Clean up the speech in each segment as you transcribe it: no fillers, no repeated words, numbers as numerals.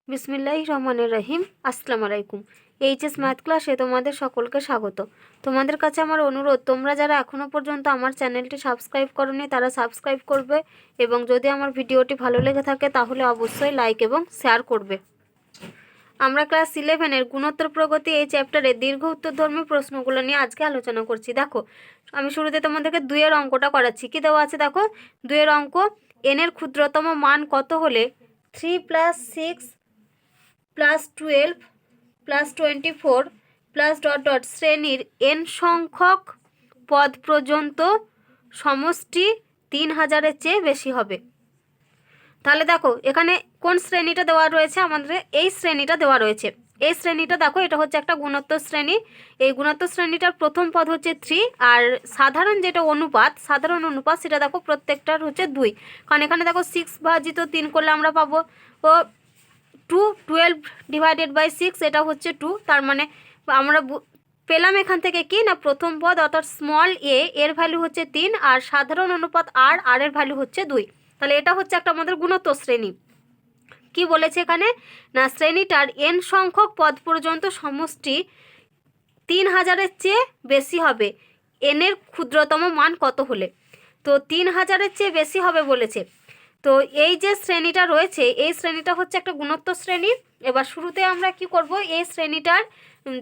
বিসমিল্লাহির রহমানির রহিম। আসসালামু আলাইকুম। এইচএস ম্যাথ ক্লাসে তোমাদের সকলকে স্বাগত। তোমাদের কাছে আমার অনুরোধ, তোমরা যারা এখনও পর্যন্ত আমার চ্যানেলটি সাবস্ক্রাইব করোনি তারা সাবস্ক্রাইব করবে, এবং যদি আমার ভিডিওটি ভালো লেগে থাকে তাহলে অবশ্যই লাইক এবং শেয়ার করবে। আমরা ক্লাস 11-এর গুণোত্তর প্রগতি এই চ্যাপ্টারে দীর্ঘ উত্তরধর্মী প্রশ্নগুলো নিয়ে আজকে আলোচনা করছি। দেখো, আমি শুরুতে তোমাদেরকে 2-এর অঙ্কটা করাচ্ছি। কি দেওয়া আছে দেখো, 2-এর অঙ্ক, এনের ক্ষুদ্রতম মান কত হলে 3 + 6 + 12 + 24 + শ্রেণীর n সংখ্যক পদ পর্যন্ত সমষ্টি 3000-এর চেয়ে বেশি হবে। তাহলে দেখো এখানে কোন শ্রেণীটা দেওয়া রয়েছে, আমাদের এই শ্রেণীটা দেওয়া রয়েছে। এই শ্রেণীটা দেখো, এটা হচ্ছে একটা গুণোত্তর শ্রেণী। এই গুণোত্তর শ্রেণীটার প্রথম পদ হচ্ছে 3, আর সাধারণ যেটা অনুপাত, সাধারণ অনুপাত সেটা দেখো প্রত্যেকটার হচ্ছে 2। কারণ এখানে দেখো 6/3 করলে আমরা পাবো ও 2, 12/6 এটা হচ্ছে 2। তার মানে আমরা পেলাম এখান থেকে কি না, প্রথম পদ অর্থাৎ স্মল এ এর ভ্যালু হচ্ছে 3, আর সাধারণ অনুপাত আর এর ভ্যালু হচ্ছে 2। তাহলে এটা হচ্ছে একটা আমাদের গুণোত্তর শ্রেণী। কি বলেছে এখানে না, শ্রেণীটার n সংখ্যক পদ পর্যন্ত সমষ্টি 3000-এর চেয়ে বেশি হবে n এর ক্ষুদ্রতম মান কত হলে। তো 3000-এর চেয়ে বেশি হবে বলেছে। তো এই যে শ্রেণীটা রয়েছে, এই শ্রেণীটা হচ্ছে একটা গুণোত্তর শ্রেণী। এবার শুরুতে আমরা কি করব, এই শ্রেণীটার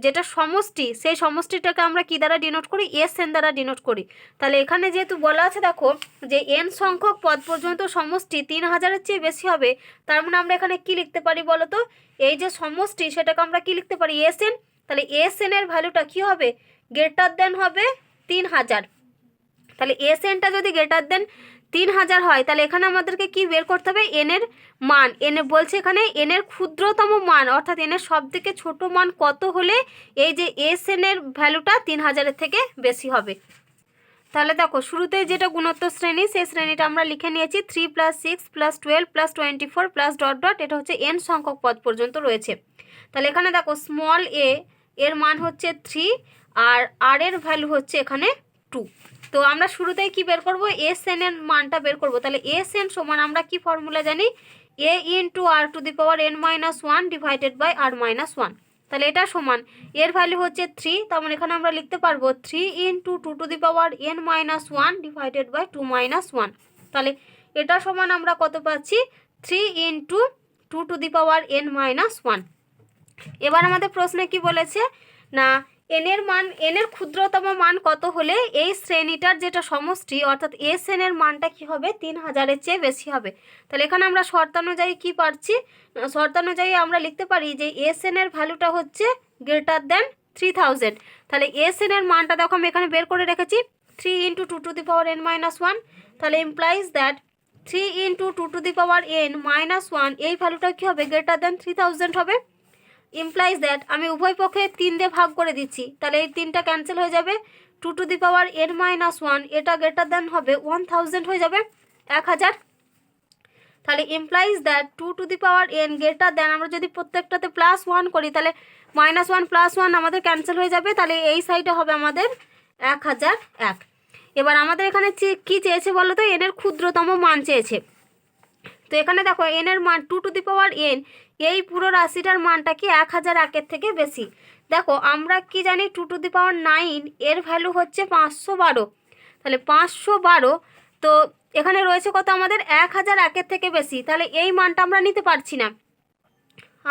যেটা সমষ্টি, সেই সমষ্টিটাকে আমরা কি দ্বারা ডিনোট করি, SN দ্বারা ডিনোট করি। তাহলে এখানে যেহেতু বলা আছে দেখো যে n সংখ্যক পদ পর্যন্ত সমষ্টি 3000-এর চেয়ে বেশি হবে, তার মানে আমরা এখানে কি লিখতে পারি বলো তো, এই যে সমষ্টি সেটাকে আমরা কি লিখতে পারি, SN। তাহলে SN এর ভ্যালুটা কি হবে, গ্রেটার দেন হবে 3000। তাহলে SN-টা যদি গ্রেটার দেন 3000 হয়, তাহলে এখানে আমাদেরকে কি বের করতে হবে, n এর মান। n বলছে এখানে n এর ক্ষুদ্রতম মান, অর্থাৎ n এর সব থেকে ছোট মান কত হলে এই যে SN এর ভ্যালুটা 3000-এর থেকে বেশি হবে। তাহলে দেখো শুরুতে যেটা গুণোত্তর শ্রেণী, সেই শ্রেণীটা আমরা লিখে নিয়েছি 3 + 6 + 12 + 24 + এটা হচ্ছে n সংখ্যক পদ পর্যন্ত রয়েছে। তাহলে এখানে দেখো স্মল এ এর মান হচ্ছে 3, আর এর ভ্যালু হচ্ছে এখানে 2। তো আমরা শুরুতেই কি বের করব, SN এর মানটা বের করব। তাহলে SN সমান আমরা কি ফর্মুলা জানি, a × r⁻n - 1 / r-1। তাহলে এটা সমান এর ভ্যালু হচ্ছে 3, তার মানে এখানে আমরা লিখতে পারবো 3 × 2⁻n - 1 / 2 - 1। তাহলে এটা সমান আমরা কত পাচ্ছি, 3 × 2⁻n - 1। এবার আমাদের প্রশ্নে কি বলেছে না, n এর ক্ষুদ্রতম মান কত হলে এই শ্রেণীটার যেটা সমষ্টি অর্থাৎ SN এর মানটা কি হবে, 3000-এর চেয়ে বেশি হবে। তাহলে এখানে আমরা শর্তানুযায়ী কি পাচ্ছি, শর্তানুযায়ী আমরা লিখতে পারি যে SN এর ভ্যালুটা হচ্ছে গ্রেটার দেন 3000। তাহলে SN এর মানটা দেখো আমি এখানে বের করে রেখেছি 3 × 2⁻n - 1। তাহলে ইমপ্লাইজ দ্যাট 3 × 2⁻n - 1 এই ভ্যালুটা কি হবে, গ্রেটার দেন 3000 হবে। ইমপ্লাইজ দ্যাট আমি উভয় পক্ষে 3 দিয়ে ভাগ করে দিচ্ছি, তাহলে এই 3টা ক্যান্সেল হয়ে যাবে। 2⁻n - 1 এটা গ্রেটার দেন হবে 1000 হয়ে যাবে, 1000। তাহলে implies that 2⁻n greater than, আমরা যদি প্রত্যেকটাতে +1 করি তাহলে -1 + 1 আমাদের ক্যান্সেল হয়ে যাবে। তাহলে এই সাইডে হবে আমাদের 1001। এবার আমাদের এখানে কি চেয়েছে বলো তো, n এর ক্ষুদ্রতম মান চেয়েছে। তো এখানে দেখো n এর মান 2⁻n, এই পুরো রাশিটার মানটা কি 1001-এর থেকে বেশি। দেখো আমরা কি জানি 2⁹ এর ভ্যালু হচ্ছে 512। তাহলে 512, তো এখানে রয়েছে কত আমাদের 1001-এর থেকে বেশি, তাহলে এই মানটা আমরা নিতে পারছি না।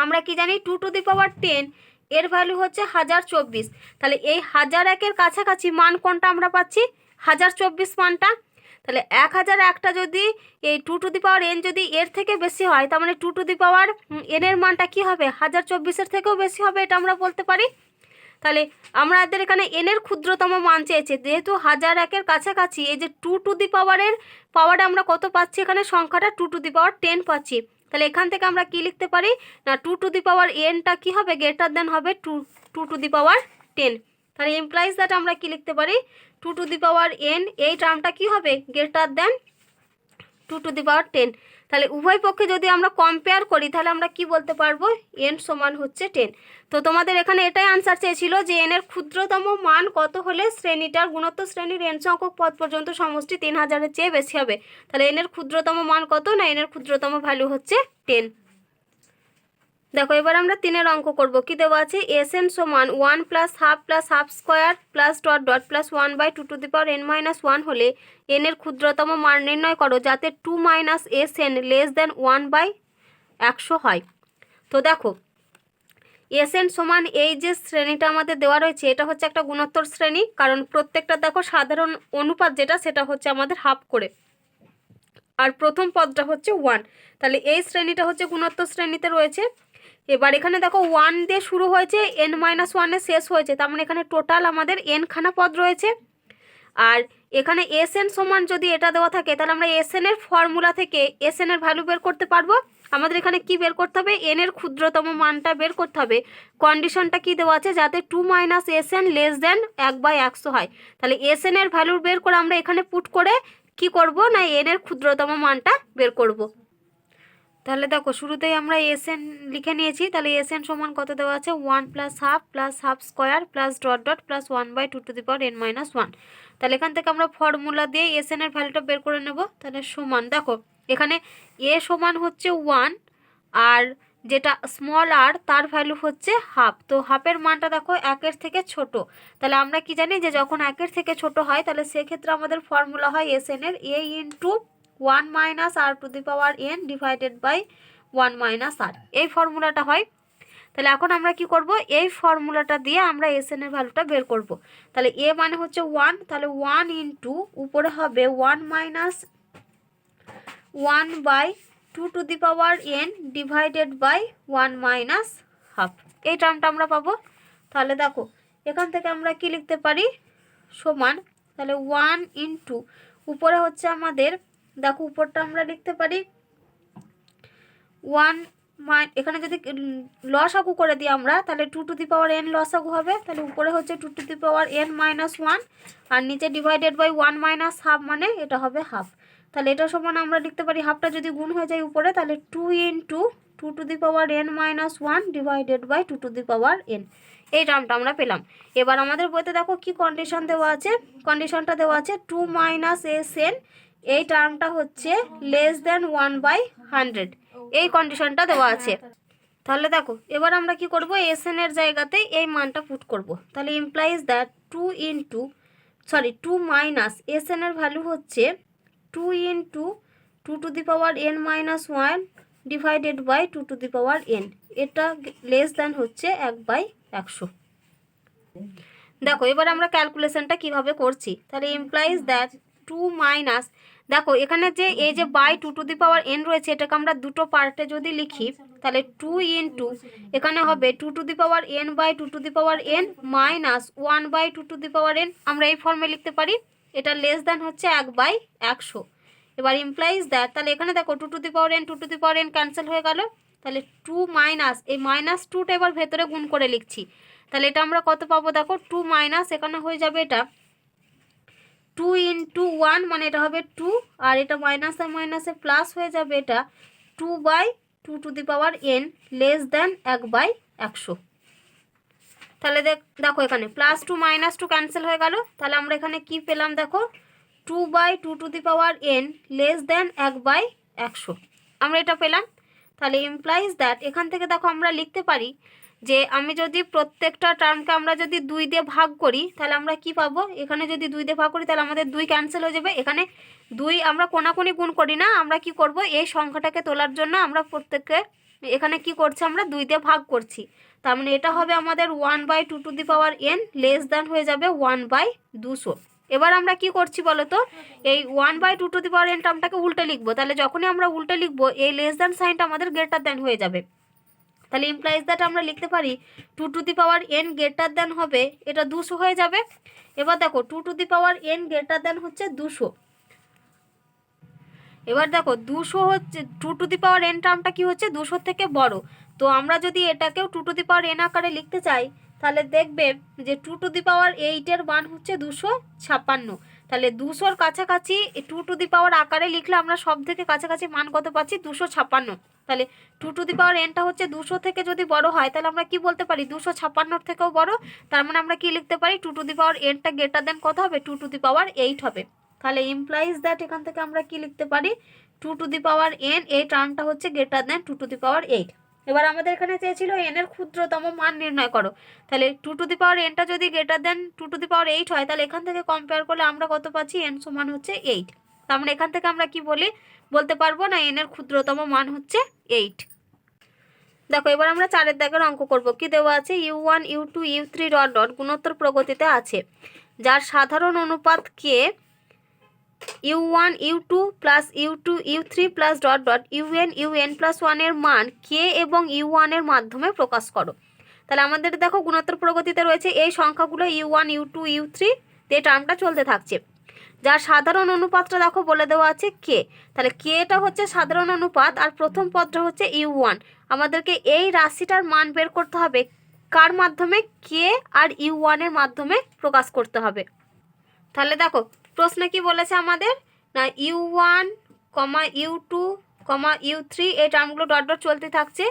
আমরা কি জানি 2⁻10 এর ভ্যালু হচ্ছে 1024। তাহলে এই 1001-এর কাছাকাছি মান কোনটা আমরা পাচ্ছি, 1024 মানটা। তাহলে 1001টা যদি এই 2⁻n যদি এর থেকে বেশি হয়, তার মানে 2⁻n এর মানটা কি হবে, 1024-এর থেকেও বেশি হবে, এটা আমরা বলতে পারি। তাহলে আমাদের এখানে n এর ক্ষুদ্রতম মান চেয়েছে, যেহেতু 1001-এর কাছাকাছি এই যে 2⁻এর পাওয়ারে আমরা কত পাচ্ছি, এখানে সংখ্যাটা 2⁻10 পাচ্ছি। তাহলে এখান থেকে আমরা কি লিখতে পারি না, 2⁻n-টা কি হবে, গ্রেটার দেন হবে 2⁻10। তাহলে ইমপ্লাইজ দ্যাট আমরা কি লিখতে পারি, 2⁻n এই টার্মটা কি হবে, গ্রেটার দেন 2⁻10। তাহলে উভয় পক্ষে যদি আমরা কম্পেয়ার করি তাহলে আমরা কি বলতে পারবো, n সমান হচ্ছে 10। তো তোমাদের এখানে এটাই আনসার চেয়েছিল যে n এর ক্ষুদ্রতম মান কত হলে শ্রেণীটার গুণোত্তর শ্রেণীর n সংখ্যক পদ পর্যন্ত সমষ্টি 3000-এর চেয়ে বেশি হবে। তাহলে n এর ক্ষুদ্রতম মান কত না, n এর ক্ষুদ্রতম ভ্যালু হচ্ছে 10। দেখো এবার আমরা 3-এর অঙ্ক করব। কি দেওয়া আছে? এসএন সমান 1 plus half square plus dot dot plus 1/2 n-1 হলে এন এর ক্ষুদ্রতম মান নির্ণয় করো যাতে 2 মাইনাস এসএন লেস দেন 1/100 হয়। তো দেখো এসএন সমান এই যে শ্রেণীটা আমাদের দেওয়া রয়েছে এটা হচ্ছে একটা গুণোত্তর শ্রেণী, কারণ প্রত্যেকটা দেখো সাধারণ অনুপাত যেটা সেটা হচ্ছে আমাদের হাফ করে, আর প্রথম পদটা হচ্ছে 1। তাহলে এই শ্রেণীটা হচ্ছে গুণোত্তর শ্রেণীতে রয়েছে। এবার এখানে দেখো 1 দিয়ে শুরু হয়েছে, n-1 শেষ হয়েছে, তার মানে এখানে টোটাল আমাদের n খানা পদ রয়েছে। আর এখানে এসএন সমান যদি এটা দেওয়া থাকে তাহলে আমরা এসএন এর ফর্মুলা থেকে এসএন এর ভ্যালু বের করতে পারবো। আমাদের এখানে কি বের করতে হবে? এন এর ক্ষুদ্রতম মানটা বের করতে হবে। কন্ডিশনটা কি দেওয়া আছে? যাতে 2 মাইনাস এসএন লেস দেন 1/100 হয়। তাহলে এসএন এর ভ্যালু বের করে আমরা এখানে পুট করে কি করব না এন এর ক্ষুদ্রতম মানটা বের করব। তাহলে দেখো শুরুতেই আমরা এসএন লিখে নিয়েছি। তাহলে এসএন সমান কত দেওয়া আছে? 1 plus half square plus dot dot plus 1/2 n-1। তাহলে এখান থেকে আমরা ফর্মুলা দিয়ে এসএন এর ভ্যালুটা বের করে নেব। তাহলে সমান দেখো এখানে এ সমান হচ্ছে 1 আর যেটা স্মল আর তার ভ্যালু হচ্ছে হাফ। তো হাফের মানটা দেখো 1-এর থেকে ছোট। তাহলে আমরা কি জানি যে যখন 1-এর থেকে ছোট হয় তাহলে সেক্ষেত্রে আমাদের ফর্মুলা হয় এসএন এর a into 1 minus r⁴n divided by 1 minus r, এই ফর্মুলাটা হয়। তাহলে এখন আমরা কি করব? এই ফর্মুলাটা দিয়ে আমরা এসএন এর ভ্যালুটা বের করব। তাহলে a মানে হচ্ছে 1, তাহলে 1 ইন্টু উপরে হবে 1 minus 1/2 divided by 1 minus half, এই টার্মটা আমরা পাবো। তাহলে দেখো এখান থেকে আমরা কি লিখতে পারি? সমান, তাহলে 1 ইন্টু উপরে হচ্ছে আমাদের, দেখো উপরটা আমরা লিখতে পারি 1 এখানে যদি লসাগু করে দিই আমরা তাহলে 2n লসাগু হবে। তাহলে উপরে হচ্ছে 2n-1 আর নিচে ডিভাইডেড বাই 1 মাইনাস হাফ, মানে এটা হবে হাফ। তাহলে এটা সমান আমরা লিখতে পারি হাফটা যদি গুণ হয়ে যায় উপরে তাহলে 2 into 2n-1 divided by 2n, এই টার্মটা আমরা পেলাম। এবার আমাদের বইতে দেখো কি কন্ডিশন দেওয়া আছে? কন্ডিশনটা দেওয়া আছে 2 মাইনাস এসএন, এই টার্মটা হচ্ছে লেস দেন 1/100, এই কন্ডিশনটা দেওয়া আছে। তাহলে দেখো এবার আমরা কি করব? এসএন এর জায়গাতে এই মানটা পুট করব। তাহলে ইমপ্লাইজ দ্যাট 2 মাইনাস এসএন এর ভ্যালু হচ্ছে 2 into 2n-1 divided by 2n, এটা লেস দেন হচ্ছে 1/100। দেখো এবার আমরা ক্যালকুলেশনটা কিভাবে করছি। তাহলে ইমপ্লাইজ দ্যাট 2 মাইনাস, দেখো এখানে যে এই যে বাই 2n রয়েছে এটাকে আমরা দুটো পার্টে যদি লিখি তাহলে 2 ইন্টু এখানে হবে 2n/2n মাইনাস 1/2n, আমরা এই ফর্মে লিখতে পারি। এটা লেস দেন হচ্ছে 1/100। এবার ইমপ্লাইজ দ্যাট, তাহলে এখানে দেখো 2n ক্যান্সেল হয়ে গেল। তাহলে 2 মাইনাস এই মাইনাস 2টা এবার ভেতরে গুণ করে লিখছি। তাহলে এটা আমরা কত পাবো? দেখো 2 মাইনাস এখানে হয়ে যাবে এটা 2 ইন্টু 1, মানে এটা হবে 2, আর এটা মাইনাসে মাইনাসে প্লাস হয়ে যাবে, এটা 2/2n লেস দেন 1/100। তাহলে দেখো এখানে +2 -2 ক্যান্সেল হয়ে গেল। তাহলে আমরা এখানে কি পেলাম? দেখো 2/2n লেস দেন 1/100 আমরা এটা পেলাম। তাহলে ইমপ্লাইজ দ্যাট এখান থেকে দেখো আমরা লিখতে পারি যে আমি যদি প্রত্যেকটা টার্মকে আমরা যদি 2 দিয়ে ভাগ করি তাহলে আমরা কি পাবো? এখানে যদি 2 দিয়ে ভাগ করি তাহলে আমাদের 2 ক্যান্সেল হয়ে যাবে। এখানে 2 আমরা কোনাকুনি গুণ করি না, আমরা কি করব? এই সংখ্যাটাকে তোলার জন্য আমরা প্রত্যেককে এখানে কি করছি? আমরা 2 দিয়ে ভাগ করছি। তার মানে এটা হবে আমাদের 1/2n লেস দেন হয়ে যাবে 1/200। এবার আমরা কি করছি বলো তো? এই 1/2n টার্মটাকে উল্টে লিখবো। তাহলে যখনই আমরা উল্টে লিখবো এই লেস দেন সাইনটা আমাদের গ্রেটার দেন হয়ে যাবে। তাহলে ইমপ্লাইজ দ্যাট আমরা লিখতে পারি 2n গ্রেটার দেন হবে, এটা 200 হয়ে যাবে। এবার দেখো 2n গ্রেটার দেন হচ্ছে 200। এবার দেখো 200 হচ্ছে 2n টার্মটা কি হচ্ছে? 200 থেকে বড়। তো আমরা যদি এটাকেও 2n আকারে লিখতে চাই তাহলে দেখবে যে 2 এর মান হচ্ছে 256। তাহলে 200-র কাছাকাছি 2 আকারে লিখলে আমরা সব থেকে কাছাকাছি মান কত পাচ্ছি? 256। তাহলে 2nটা হচ্ছে 200 থেকে যদি বড় হয় তাহলে আমরা কি বলতে পারি? 256-র থেকেও বড়। তার মানে আমরা কি লিখতে পারি? 2nটা গ্রেটার দেন কত হবে? 2 হবে। তাহলে ইমপ্লাইজ দ্যাট এখান থেকে আমরা কি লিখতে পারি? 2n এই টার্মটা হচ্ছে গ্রেটার দেন 2 এবার আমাদের এখানে চেয়েছিল এন এর ক্ষুদ্রতম মান নির্ণয় করো। তাহলে 2n যদি গ্রেটার দেন 2 হয়, তাহলে এখান থেকে কম্পেয়ার করলে আমরা কত পাচ্ছি, n সমান হচ্ছে 8। তার মানে এখান থেকে আমরা কি বলতে পারবো না, এন এর ক্ষুদ্রতম মান হচ্ছে 8। দেখো এবার আমরা 4 দাগের অঙ্ক করব। কি দেওয়া আছে, u1 u2 u3 dot dot গুণোত্তর প্রগতিতে আছে, যার সাধারণ অনুপাত কে u1 u2 plus u2 u3 plus dot dot un plus 1 এর মান কে এবং u1 এর মাধ্যমে প্রকাশ করো। তাহলে আমাদের দেখো গুণোত্তর প্রগতিতে রয়েছে এই সংখ্যাগুলো u1 u2 u3, এই টার্মটা চলতে থাকছে। যার সাধারণ অনুপাতটা দেখো বলে দেওয়া আছে কে, তাহলে কেটা হচ্ছে সাধারণ অনুপাত আর প্রথম পদটা হচ্ছে u1। আমাদেরকে এই রাশিটার মান বের করতে হবে কার মাধ্যমে, কে আর u1 এর মাধ্যমে প্রকাশ করতে হবে। তাহলে দেখো প্রশ্নে কি বলেছে আমাদের, না u1 u2 u3 এই টার্মগুলো ডট ডট চলতে থাকছে,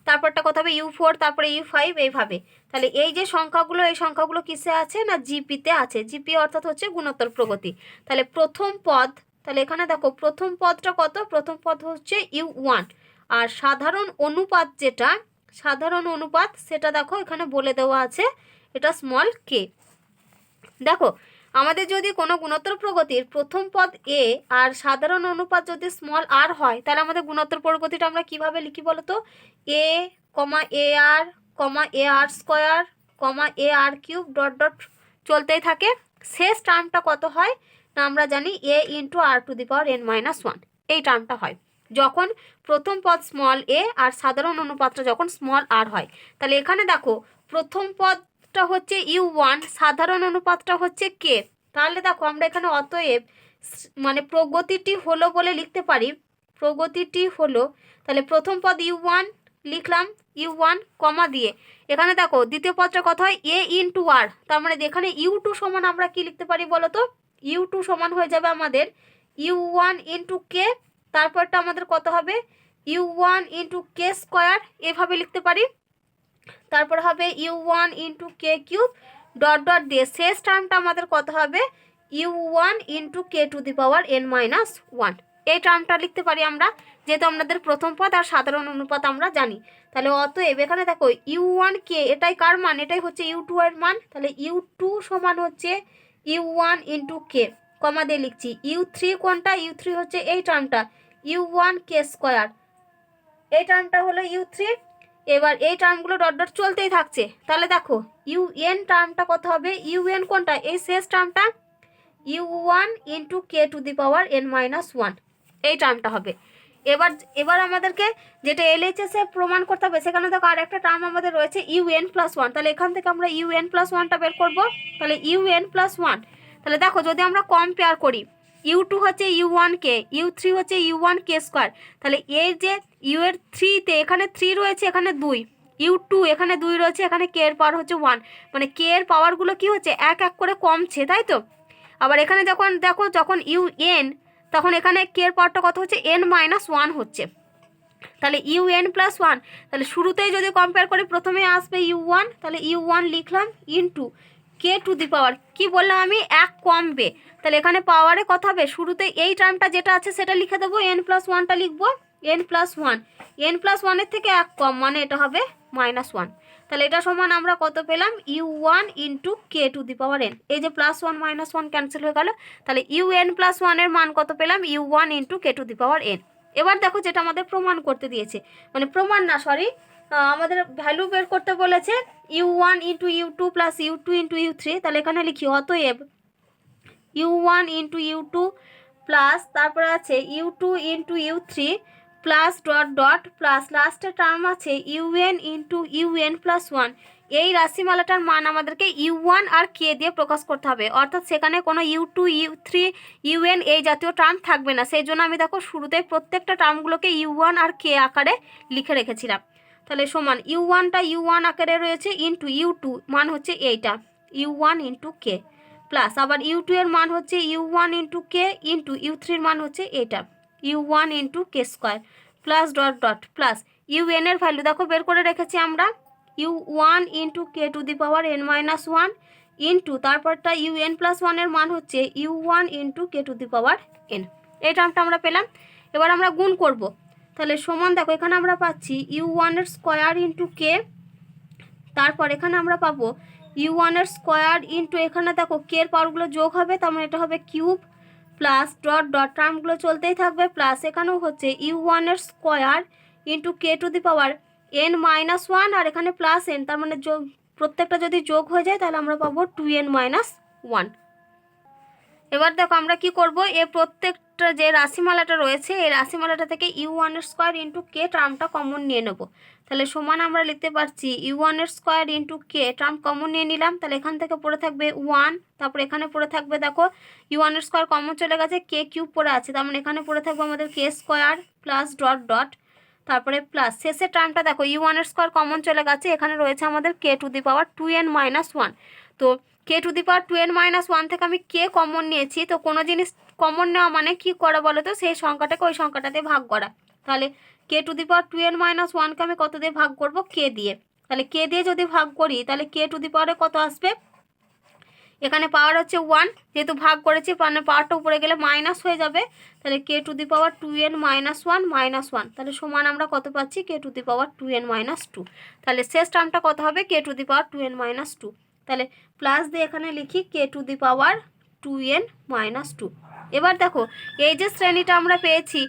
তারপরটা কত হবে u4, তারপরে u5 এইভাবে। তাহলে এই যে সংখ্যাগুলো, এই সংখ্যাগুলো কিসে আছে না জিপিতে আছে। জিপি অর্থাৎ হচ্ছে গুণোত্তর প্রগতি। তাহলে প্রথম পদ, তাহলে এখানে দেখো প্রথম পদটা কত, প্রথম পদ হচ্ছে u1, আর সাধারণ অনুপাত যেটা, সাধারণ অনুপাত সেটা দেখো এখানে বলে দেওয়া আছে, এটা স্মল কে। দেখো আমাদের যদি কোনো গুণোত্তর প্রগতির প্রথম পদ এ আর সাধারণ অনুপাত যদি স্মল আর হয়, তাহলে আমাদের গুণোত্তর প্রগতিটা আমরা কিভাবে লিখি বলো তো, এ আর স্কোয়ার আর কিউব ডট ডট চলতেই থাকে। শেষ টার্মটা কত হয় না আমরা জানি a ইন্টু r⁻n−1 এই টার্মটা হয় যখন প্রথম পদ স্মল এ আর সাধারণ অনুপাতটা যখন স্মল আর হয়। তাহলে এখানে দেখো প্রথম পদটা হচ্ছে u1, সাধারণ অনুপাতটা হচ্ছে কে। তাহলে দেখো আমরা এখানে অতএব মানে প্রগতিটি হলো বলে লিখতে পারি, প্রগতিটি হলো। তাহলে প্রথম পদ u1 লিখলাম, u1 কমা দিয়ে এখানে দেখো দ্বিতীয় পদটা কত হয় a ইন্টু আর, তার মানে এখানে u2 সমান আমরা কি লিখতে পারি বলো তো, u2 সমান হয়ে যাবে আমাদের u1 ইন্টু কে, তারপরটা আমাদের কত হবে u1 ইন্টু কে স্কোয়ার, এভাবে লিখতে পারি। তারপর হবে u1 into K cube dot dot দিয়ে শেষ টার্মটা আমাদের কত হবে u1 ইন্টু k⁻n−1 এই টার্মটা লিখতে পারি আমরা, যেহেতু আমাদের প্রথম পদ আর সাধারণ অনুপাত আমরা জানি। তাহলে অতএব এখানে দেখো u1 কে, এটাই কার মান, এটাই হচ্ছে u2 এর মান। তাহলে u2 সমান হচ্ছে u1 ইন্টু কে, কমা দিয়ে লিখছি u3 কোনটা, u3 হচ্ছে এই টার্মটা u1 কে স্কোয়ার, এই টার্মটা হলো u3। এবার এই টার্মগুলো ডট ডট চলতেই থাকছে। তাহলে দেখো un টার্মটা কত হবে, un কোনটা এই শেষ টার্মটা u1 ইন্টু k⁻n−1 এই টার্মটা হবে। এবার আমাদেরকে যেটা LHS এ প্রমাণ করতে হবে, সেখানে দেখো আর একটা টার্ম আমাদের রয়েছে un+1। তাহলে এখান থেকে আমরা un+1টা বের করব। তাহলে un+1, তাহলে দেখো যদি আমরা কম্পেয়ার করি u2 হচ্ছে u1 কে, u3 হচ্ছে u1 কে স্কোয়ার, তাহলে এই যে u এর 3তে এখানে 3 রয়েছে, এখানে 2, u2 এখানে 2 রয়েছে, এখানে কে এর পাওয়ার হচ্ছে 1, মানে কে এর পাওয়ারগুলো কি হচ্ছে এক এক করে কমছে, তাই তো। আবার এখানে যখন দেখো যখন un, তখন এখানে কে এর পাওয়ারটা কত হচ্ছে n-1 হচ্ছে। তাহলে un+1, তাহলে শুরুতেই যদি কম্পেয়ার করি প্রথমে আসবে u1, তাহলে u1 লিখলাম ইন্টু k⁻, কি বললাম আমি এক কমবে, তাহলে এখানে পাওয়ারে কত হবে, শুরুতে এই টার্মটা যেটা আছে সেটা লিখে দেবো, n+1টা লিখবো n+1, n+1 এর থেকে এক কম মানে এটা হবে -1। তাহলে এটা সমান আমরা কত পেলাম u1 ইন্টু k⁻n, এই যে +1 -1 ক্যান্সেল হয়ে গেল। তাহলে un+1 এর মান কত পেলাম u1 ইন্টু k⁻n। এবার দেখো যেটা আমাদের প্রমাণ করতে দিয়েছে, মানে প্রমাণ না সরি, আমাদের ভ্যালু বের করতে বলেছে u1 into u2 plus u2 into u3। তাহলে এখানে লিখি অতএব u1 ইন্টু u2 প্লাস তারপরে আছে u2 into u3 plus dot dot plus লাস্টের টার্ম আছে un ইন্টু un+1। এই রাশিমালাটার মান আমাদেরকে u1 আর k দিয়ে প্রকাশ করতে হবে, অর্থাৎ সেখানে কোনো u2 u3 un এই জাতীয় টার্ম থাকবে না। সেই জন্য আমি দেখো শুরুতে প্রত্যেকটা টার্মগুলোকে u1 আর k আকারে লিখে রেখেছিলাম। তাহলে সমান u1টা u1 আকারে রয়েছে ইন্টু u2 মান হচ্ছে এইটা u1 ইন্টু k, প্লাস আবার u2 এর মান হচ্ছে u1 ইন্টু কে ইন্টু u3 এর মান হচ্ছে এটা u1 into K square, plus dot dot plus un এর ভ্যালু দেখো বের করে রেখেছি আমরা u1 ইন্টু k⁻n−1 ইন্টু তারপরটা un+1 এর মান হচ্ছে u1 ইন্টু k⁻n, এই টার্মটা আমরা পেলাম। এবার আমরা গুণ করব। তাহলে সমান দেখো এখানে আমরা পাচ্ছি u1 এর স্কোয়ার ইন্টু কে, তারপর এখানে আমরা পাবো u1 এর স্কোয়ার ইন্টু এখানে দেখো কে এর পাওয়ারগুলো যোগ হবে, তার মানে এটা হবে কিউব, প্লাস ডট ডট টার্মগুলো চলতেই থাকবে, প্লাস এখানেও হচ্ছে u1 এর square into k to the power n-1, আর এখানে প্লাস n, তার মানে যোগ প্রত্যেকটা যদি যোগ হয়ে যায় তাহলে আমরা পাবো 2n-1। এবার দেখো আমরা কি করব, এই প্রত্যেকটা যে রাশিমালাটা রয়েছে এই রাশিমালাটা থেকে u1 এর স্কোয়ার ইন্টু কে টার্মটা কমন নিয়ে নেব। তাহলে সমান আমরা লিখতে পারছি u1 এর স্কোয়ার ইন্টু কে টার্ম কমন নিয়ে নিলাম, তাহলে এখান থেকে পড়ে থাকবে 1, তারপর এখানে পড়ে থাকবে দেখো u1 এর স্কোয়ার কমন চলে গেছে, কে কিউব পড়ে আছে, তার মানে এখানে পড়ে থাকবে আমাদের কে স্কোয়ার প্লাস ডট ডট, তারপরে প্লাস শেষের টার্মটা দেখো u1 এর স্কোয়ার কমন চলে গেছে, এখানে রয়েছে আমাদের কে টু দি পাওয়ার 2n-1। তো কে টু দি পাওয়ার 2n-1 থেকে আমি কে কমন নিয়েছি, তো কোনো জিনিস কমন নেওয়া মানে কি করা বলো তো, সেই সংখ্যাটাকে ওই সংখ্যাটাতে ভাগ করা। তাহলে কে টু দি পাওয়ার 2n-1কে আমি কত দিয়ে ভাগ করব, কে দিয়ে। তাহলে কে দিয়ে যদি ভাগ করি তাহলে কে টু দি পাওয়ারে কত আসবে, এখানে পাওয়ার হচ্ছে 1, যেহেতু ভাগ করেছি মানে পাওয়ারটা উপরে গেলে মাইনাস হয়ে যাবে, তাহলে K to the power 2n-1 তাহলে সমান আমরা কত পাচ্ছি, কে টু দি পাওয়ার 2n-2। তাহলে শেষ টার্মটা কত হবে, কে টু দি পাওয়ার 2n-2। তাহলে প্লাস দিয়ে এখানে লিখি কে টু দি পাওয়ার 2n-2। এবার দেখো এই যে শ্রেণীটা আমরা পেয়েছি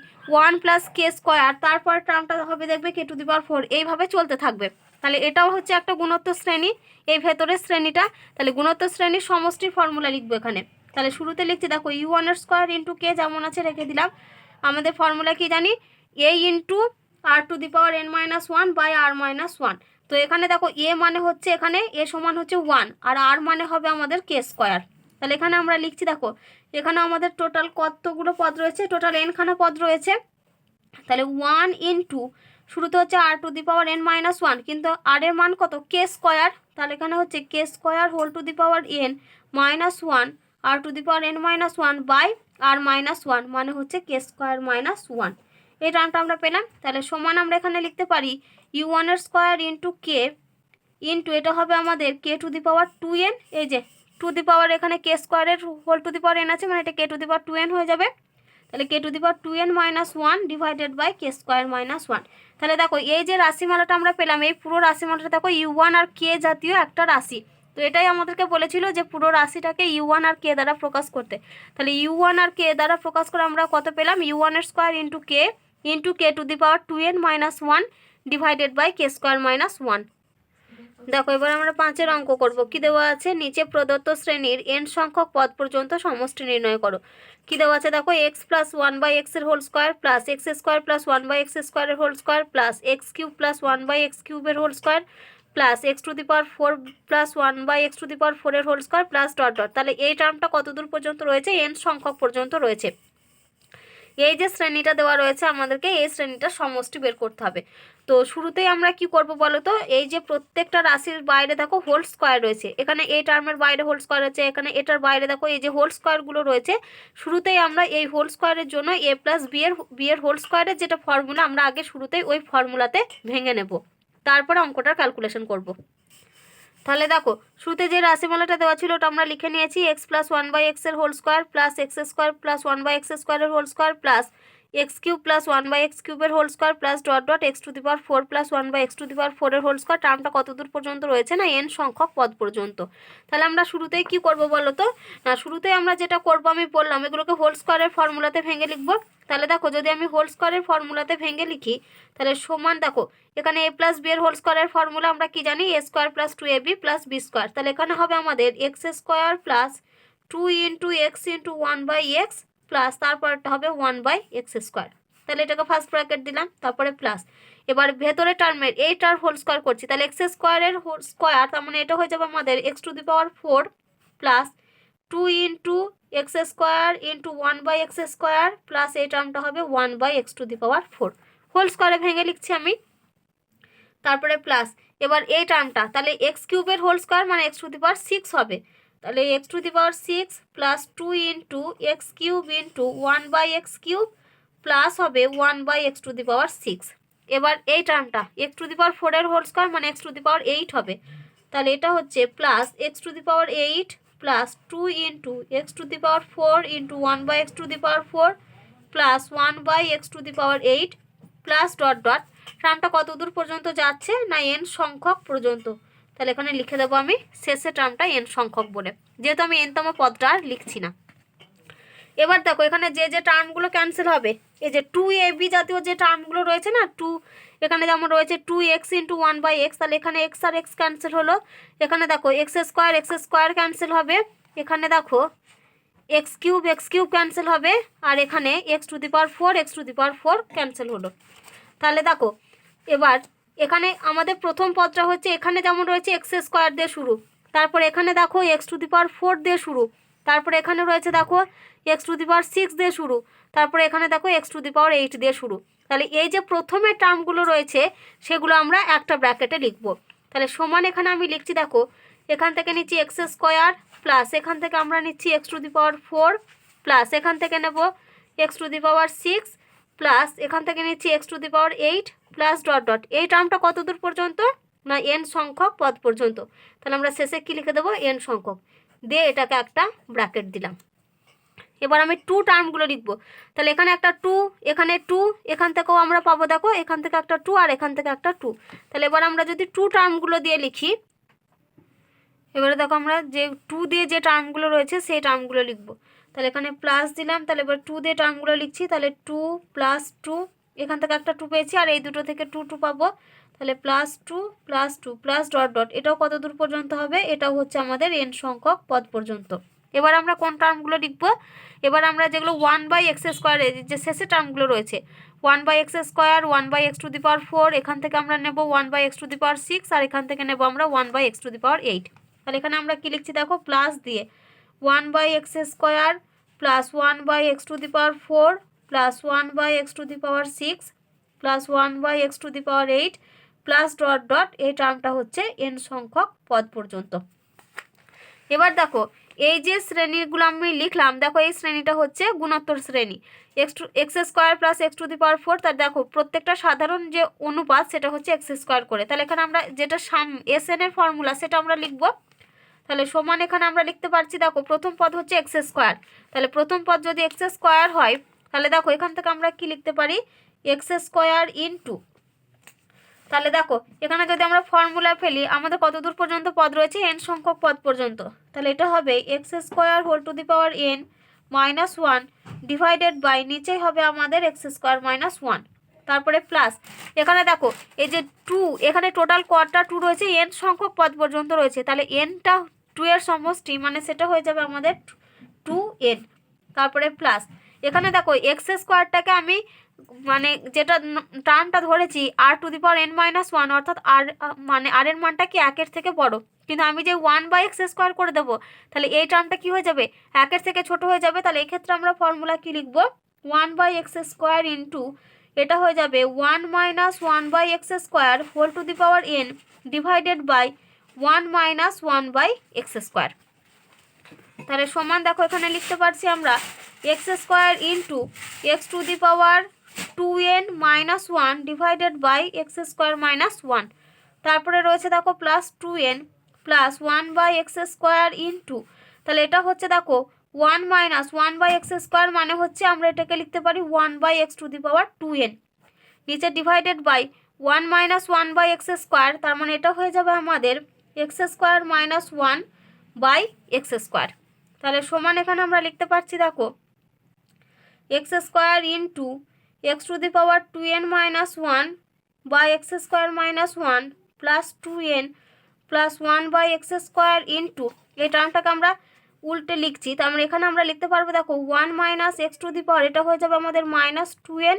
1 প্লাস কে স্কোয়ার, তারপর টার্মটা হবে দেখবে কে টু দি পাওয়ার 4, এইভাবে চলতে থাকবে। তাহলে এটাও হচ্ছে একটা গুণোত্তর শ্রেণী, এই ভেতরের শ্রেণীটা। তাহলে গুণোত্তর শ্রেণীর সমষ্টির ফর্মুলা লিখবো এখানে। তাহলে শুরুতে লিখছি দেখো u1 এর স্কোয়ার ইন্টু কে যেমন আছে রেখে দিলাম, আমাদের ফর্মুলা কি জানি, a into R to the power n-1 by r-1। তো এখানে দেখো এ মানে হচ্ছে এখানে এ সমান হচ্ছে 1, আর আর মানে হবে আমাদের কে স্কোয়ার। তাহলে এখানে আমরা লিখছি দেখো এখানে আমাদের টোটাল কতগুলো পদ রয়েছে, টোটাল n-খানা পদ রয়েছে। তাহলে 1 ইন্টু শুরুতে হচ্ছে R to the power n-1, কিন্তু আর এর মান কত, কে স্কোয়ার, তাহলে এখানে হচ্ছে K square whole to the power n-1 R to the power n-1 by r-1 মানে হচ্ছে কে স্কোয়ার -1। এই টার্মটা আমরা পেলাম। তাহলে সমান আমরা এখানে লিখতে পারি u1 এর স্কোয়ার ইন্টু কে ইন্টু এটা হবে আমাদের কে টু দি পাওয়ার 2n, এই যে টু দি পাওয়ার এখানে কে স্কোয়ারের whole to the power n আছে মানে এটা কে টু দি পাওয়ার 2n হয়ে যাবে। তাহলে K to the power 2n-1 divided by K square -1। তাহলে দেখো এই যে রাশিমালাটা আমরা পেলাম, এই পুরো রাশিমালাটা দেখো u1 আর কে জাতীয় একটা রাশি। তো এটাই আমাদেরকে বলেছিল যে পুরো রাশিটাকে u1 আর কে দ্বারা প্রকাশ করতে। তাহলে u1 আর কে দ্বারা প্রকাশ করে আমরা কত পেলাম, u1 এর square into k to the power 2n-1 divided by K square -1। দেখো এবার আমরা 5-এর অঙ্ক করব। কি দেওয়া আছে, নিচে প্রদত্ত শ্রেণীর n সংখ্যক পদ পর্যন্ত সমষ্টি নির্ণয় করো। কি দেওয়া আছে দেখো x প্লাস 1/x এর whole square plus x square plus 1/x স্কোয়ারের whole square plus x cube plus 1/x কিউবের whole square plus x to the power 4 plus 1/x to the power 4 এর whole square plus dot dot. তাহলে এই টার্মটা কতদূর পর্যন্ত রয়েছে, n সংখ্যক পর্যন্ত রয়েছে। এই যে শ্রেণীটা দেওয়া রয়েছে আমাদেরকে এই শ্রেণীটা সমষ্টি বের করতে হবে। তো শুরুতেই আমরা কি করব বলো তো, এই যে প্রত্যেকটা রাশির বাইরে দেখো হোল স্কোয়ার রয়েছে, এখানে এই টার্মের বাইরে হোল স্কোয়ার আছে, এখানে এটার বাইরে দেখো এই যে হোল স্কোয়ারগুলো রয়েছে। শুরুতেই আমরা এই হোল স্কোয়ারের জন্য a প্লাস বি এর হোল স্কোয়ারের যেটা ফর্মুলা আমরা আগে শুরুতেই ওই ফর্মুলাতে ভেঙে নেব, তারপরে অঙ্কটার ক্যালকুলেশন করব। তাহলে দেখো শুরুতে যে রাশিমালাটা দেওয়া ছিল ওটা আমরা লিখে নিয়েছি x প্লাস 1/x এর whole square plus x square plus 1/x স্কোয়ারের whole square plus x cube plus 1/x কিউবের whole square plus dot dot x to the power 4 plus 1/x to the power 4 এর whole square. টার্মটা কতদূর পর্যন্ত রয়েছে না, n সংখ্যক পদ পর্যন্ত। তাহলে আমরা শুরুতেই কি করব বলো তো, না শুরুতেই আমরা যেটা করব আমি বললাম এগুলোকে হোল স্কোয়ারের ফর্মুলাতে ভেঙে লিখব। তাহলে দেখো যদি আমি হোল স্কোয়ারের ফর্মুলাতে ভেঙে লিখি তাহলে সমান দেখো এখানে a প্লাস বি এর হোল স্কোয়ারের ফর্মুলা আমরা কি জানি, a square plus 2ab plus B square. তাহলে এখানে হবে আমাদের x square plus 2 into x into 1/x plus তারপরটা হবে 1/x স্কোয়ার। তাহলে এটাকে ফার্স্ট ব্র্যাকেট দিলাম, তারপরে প্লাস। এবার ভেতরে টার্মের এইটার হোল স্কোয়ার করছি, তাহলে x স্কোয়ারের হোল স্কোয়ার তার মানে এটা হয়ে যাবে আমাদের x to the power 4 plus 2 into x square into 1/x square plus এই টার্মটা হবে 1/x to the power 4। Whole স্কোয়ারে ভেঙে লিখছি আমি, তারপরে প্লাস। এবার এই টার্মটা তাহলে x কিউবের হোল স্কোয়ার মানে x টু দি পাওয়ার 6 হবে। তাহলে x to the power 6 plus 2 into x cube into 1/x cube plus হবে 1/x টু দি পাওয়ার 6। এবার এই টার্মটা x টু দি পাওয়ার 4 এর হোল স্কোয়ার মানে x টু দি পাওয়ার 8 হবে। তাহলে এটা হচ্ছে plus x to the power 8 plus 2 into x to the power 4 into 1/x to the power 4 plus 1/x to the power 8 plus dot dot টার্মটা কত দূর পর্যন্ত যাচ্ছে না এন সংখ্যক পর্যন্ত। তাহলে এখানে লিখে দেবো আমি শেষে টার্মটা এন সংখ্যক বলে, যেহেতু আমি এনতম পদটা আর লিখছি না। এবার দেখো এখানে যে যে টার্মগুলো ক্যান্সেল হবে, এই যে 2ab জাতীয় যে টার্মগুলো রয়েছে না, এখানে যেমন রয়েছে 2x ইন্টু 1/x, তাহলে এখানে x আর x ক্যান্সেল হলো। এখানে দেখো এক্স স্কোয়ার ক্যান্সেল হবে। এখানে দেখো x কিউব ক্যান্সেল হবে। আর এখানে x⁴ ক্যান্সেল হলো। তাহলে দেখো এবার এখানে আমাদের প্রথম পদটা হচ্ছে, এখানে যেমন রয়েছে x² দিয়ে শুরু, তারপর এখানে দেখো x⁴ দিয়ে শুরু, তারপরে এখানে রয়েছে দেখো x⁶ দিয়ে শুরু, তারপরে এখানে দেখো x⁸ দিয়ে শুরু। তাহলে এই যে প্রথমে টার্মগুলো রয়েছে সেগুলো আমরা একটা ব্র্যাকেটে লিখব। তাহলে সমান এখানে আমি লিখছি, দেখো এখান থেকে নিচ্ছি x² প্লাস এখান থেকে আমরা নিচ্ছি x⁴ প্লাস এখান থেকে নেব x⁶ প্লাস এখান থেকে নিচ্ছি x⁸ প্লাস ডট ডট। এই টার্মটা কত দূর পর্যন্ত না এন সংখ্যক পদ পর্যন্ত। তাহলে আমরা শেষে কি লিখে দেবো এন সংখ্যক দিয়ে এটাকে একটা ব্র্যাকেট দিলাম। এবার আমি 2 টার্মগুলো লিখব। তাহলে এখানে একটা 2, এখানে 2, এখান থেকেও আমরা পাবো দেখো এখান থেকে একটা 2 আর এখান থেকে একটা 2। তাহলে এবার আমরা যদি 2 টার্মগুলো দিয়ে লিখি, এবারে দেখো আমরা যে 2 দিয়ে যে টার্মগুলো রয়েছে সেই টার্মগুলো লিখব। তাহলে এখানে প্লাস দিলাম, তাহলে এবার 2 দিয়ে টার্মগুলো লিখছি। তাহলে 2 প্লাস 2, এখান থেকে একটা 2 পেয়েছি আর এই দুটো থেকে 2 পাবো। তাহলে +2 +2 প্লাস ডট ডট, এটাও কত দূর পর্যন্ত হবে, এটাও হচ্ছে আমাদের এন সংখ্যক পদ পর্যন্ত। এবার আমরা কোন টার্মগুলো লিখব, এবার আমরা যেগুলো 1/x² যে শেষে টার্মগুলো রয়েছে 1/x², 1/x⁴, এখান থেকে আমরা নেব 1/x⁶ আর এখান থেকে নেব আমরা 1/x⁸। তাহলে এখানে আমরা কি লিখছি দেখো প্লাস দিয়ে 1/x² plus 1/x⁴ plus 1/x⁶ plus 1/x⁸ plus dot dot, এই টার্মটা হচ্ছে এন সংখ্যক পদ পর্যন্ত। এবার দেখো এই যে শ্রেণীগুলো আমি লিখলাম, দেখো এই শ্রেণীটা হচ্ছে গুণোত্তর শ্রেণী x² প্লাস x⁴। তার দেখো প্রত্যেকটা সাধারণ যে অনুপাত সেটা হচ্ছে x² করে। তাহলে এখানে আমরা যেটা SN এর ফর্মুলা সেটা আমরা লিখব। তাহলে সমান এখানে আমরা লিখতে পারছি, দেখো প্রথম পদ হচ্ছে x²। তাহলে প্রথম পদ যদি x² হয় তাহলে দেখো এখান থেকে আমরা কি লিখতে পারি x² ইন্টু, তাহলে দেখো এখানে যদি আমরা ফর্মুলা ফেলি আমাদের কত দূর পর্যন্ত পদ রয়েছে এন সংখ্যক পদ পর্যন্ত। তাহলে এটা হবে x² n -1 ডিভাইডেড বাই নিচেই হবে আমাদের x² -1, তারপরে প্লাস এখানে দেখো এই যে 2, এখানে টোটাল কটা 2 রয়েছে এন সংখ্যক পদ পর্যন্ত রয়েছে। তাহলে এনটা 2 এর সমষ্টি, মানে সেটা হয়ে যাবে আমাদের 2n, তারপরে প্লাস এখানে দেখো x²টাকে আমি মানে যেটা টার্মটা ধরেছি r⁴n−1, অর্থাৎ আর মানে আর এর মানটা কি 1 এর থেকে বড়, কিন্তু আমি যে 1/x² করে দেবো তাহলে এই টার্মটা কি হয়ে যাবে 1 এর থেকে ছোট হয়ে যাবে। তাহলে এই ক্ষেত্রে আমরা ফর্মুলা কি লিখব 1/x² ইন্টু এটা হয়ে যাবে 1 - 1/x² n divided by 1 - 1/x²। তাহলে সমান দেখো এখানে লিখতে পারছি আমরা x² into x⁴2n -1 divided by x² -1, তারপরে রয়েছে দেখো plus 2n plus 1/x² into, তাহলে এটা হচ্ছে দেখো 1 - 1/x² মানে হচ্ছে আমরা এটাকে লিখতে পারি 1/x⁴2n, নিচে ডিভাইডেড বাই 1 - 1/x², তার মানে এটা হয়ে যাবে আমাদের x² -1/x²। তাহলে সমান এখানে আমরা লিখতে পারছি দেখো x² into x⁴2n -1 by x² -1 plus 2n plus 1/x² into, এই টার্মটাকে আমরা উল্টে লিখছি, তার মানে এখানে আমরা লিখতে পারবো দেখো 1 - x⁴, এটা হয়ে যাবে আমাদের -2n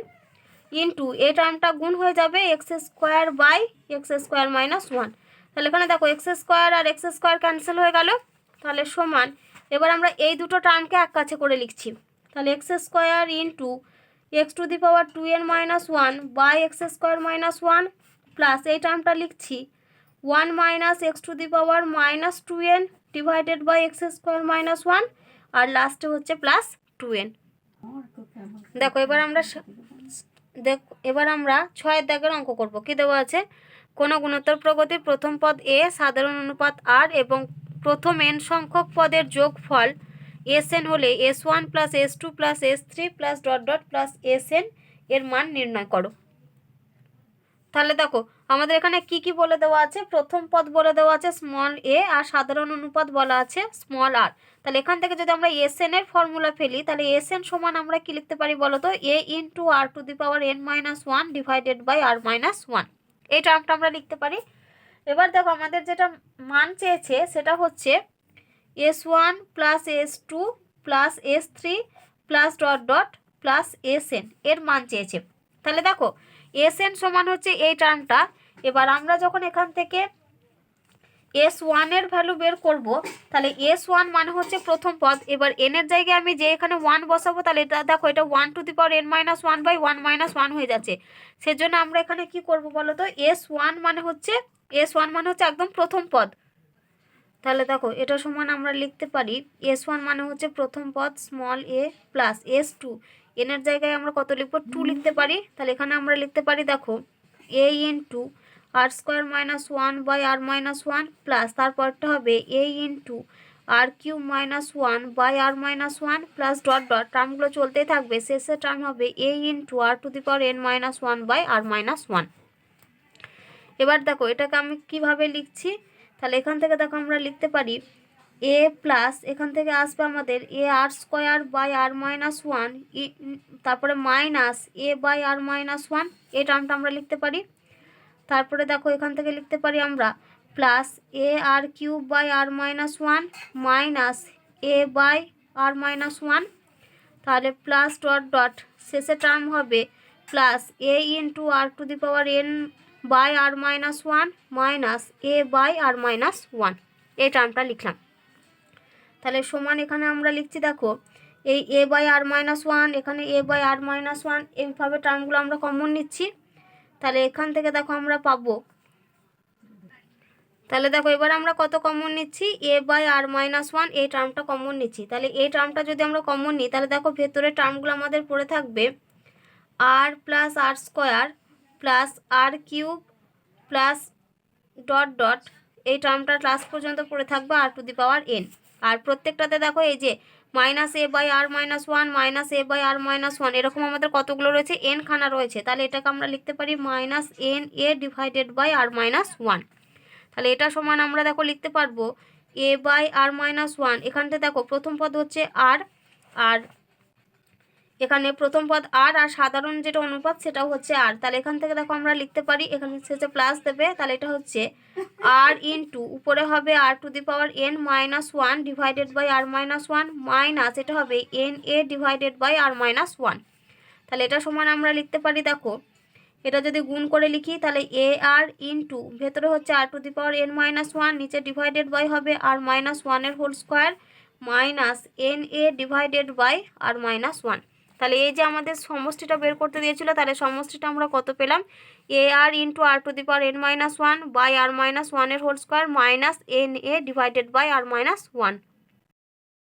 ইন্টু এই টার্মটা গুণ হয়ে যাবে x² বাই x² -1। তাহলে এখানে দেখো x² আর x² ক্যান্সেল হয়ে গেল। তাহলে সমান এবার আমরা এই দুটো টার্মকে এক কাছে করে লিখছি। তাহলে x² into x⁴2n -1 by x² -1 plus এই টার্মটা লিখছি 1 - x⁴ -2n divided by x² -1 আর লাস্টে হচ্ছে প্লাস 2n। দেখো এবার আমরা 6 দাগের অঙ্ক করব। কি দেওয়া আছে, কোন গুণোত্তর প্রগতির প্রথম পদ a সাধারণ অনুপাত r এবং প্রথম n সংখ্যক পদের যোগফল SN হলে S1 plus S2 plus S3 plus dot dot plus SN এর মান নির্ণয় করো। তাহলে দেখো আমাদের এখানে কি কি বলে দেওয়া আছে, প্রথম পদ বলে দেওয়া আছে স্মল এ আর সাধারণ অনুপাত বলা আছে স্মল আর। তাহলে এখান থেকে যদি আমরা এসএন এর ফর্মুলা ফেলি তাহলে এসএন সমান আমরা কি লিখতে পারি বলো তো, A into R to the power N minus one divided by R minus one, এই টার্মটা আমরা লিখতে পারি। এবার দেখো আমাদের যেটা মান চেয়েছে সেটা হচ্ছে S1 plus S2 plus S3 plus dot dot plus SN এর মান চেয়েছে। তাহলে দেখো SN সমান হচ্ছে এই টার্মটা। এবার আমরা যখন এখান থেকে S1 এর ভ্যালু বের করব তাহলে S1 মানে হচ্ছে প্রথম পদ। এবার n এর জায়গায় আমি যে এখানে 1 বসাবো তাহলে এটা দেখো এটা 1 to the power n minus 1 by 1 minus 1 হয়ে যাচ্ছে। সেজন্য আমরা এখানে কি করব বলো তো, S1 মানে হচ্ছে একদম প্রথম পদ। তাহলে দেখো এটা সমান আমরা লিখতে পারি S1 মানে হচ্ছে প্রথম পদ স্মল এ প্লাস S2, n এর জায়গায় আমরা কত লিখবো 2 লিখতে পারি। তাহলে এখানে আমরা লিখতে পারি দেখো a into R square minus 1 by R minus 1 plus তারপরটা হবে a into R cube minus 1 by R minus 1 plus dot dot, টার্মগুলো চলতেই থাকবে, শেষের টার্ম হবে a into R to the power n minus 1 by R minus 1। এবার দেখো এটাকে আমি কিভাবে লিখছি, তাহলে এখান থেকে দেখো আমরা লিখতে পারি এ প্লাস এখান থেকে আসবে আমাদের a r square by R minus 1 তারপরে minus a by R minus 1, এই টার্মটা আমরা লিখতে পারি। তারপরে দেখো এখান থেকে লিখতে পারি আমরা plus a r cube by R minus 1 minus a by R minus 1, তাহলে প্লাস ডট ডট শেষে টার্ম হবে plus a into R to the power n by R minus 1 minus a by R minus 1, এই টার্মটা লিখলাম। তাহলে সমান এখানে আমরা লিখছি দেখো এই এ বাই আর মাইনাস 1, এখানে এ বাই আর মাইনাস 1, এইভাবে টার্মগুলো আমরা কমন নিচ্ছি। তাহলে এখান থেকে দেখো আমরা পাবো, তাহলে দেখো এবার আমরা কত কমন নিচ্ছি, এ বাই আর মাইনাস 1 এই টার্মটা কমন নিচ্ছি। তাহলে এই টার্মটা যদি আমরা কমন নিই তাহলে দেখো ভেতরে টার্মগুলো আমাদের পড়ে থাকবে আর প্লাস আর স্কোয়ার প্লাস আর কিউব প্লাস ডট ডট, এই টার্মটা লাস্ট পর্যন্ত পড়ে থাকবে আর টু দি পাওয়ার এন। আর প্রত্যেকটাতে দেখো এই যে minus a by R minus 1 minus a by R minus 1 এরকম আমাদের কতগুলো রয়েছে, এন খানা রয়েছে। তাহলে এটাকে আমরা লিখতে পারি minus N A divided by R minus 1। তাহলে এটা সমান আমরা দেখো লিখতে পারবো এ বাই আর মাইনাস 1, এখানটা দেখো প্রথম পদ হচ্ছে আর, আর এখানে প্রথম পদ আর আর সাধারণ যেটা অনুপাত সেটাও হচ্ছে আর। তাহলে এখান থেকে দেখো আমরা লিখতে পারি এখানে শেষে প্লাস দেবে, তাহলে এটা হচ্ছে আর ইন্টু উপরে হবে R to the power N minus 1 divided by R minus 1 minus এটা হবে N A divided by R minus 1। তাহলে এটা সমান আমরা লিখতে পারি দেখো এটা যদি গুণ করে লিখি তাহলে এ আর ইন্টু ভেতরে হচ্ছে R to the power N minus 1, নিচে ডিভাইডেড বাই হবে আর মাইনাস 1 এর whole square minus N A divided by R minus 1। তাহলে এই যে আমাদের সমষ্টিটা বের করতে দিয়েছিল তাহলে সমষ্টিটা আমরা কত পেলাম, A R into R to the power N minus 1 by R minus 1 এর whole square minus N A divided by R minus 1।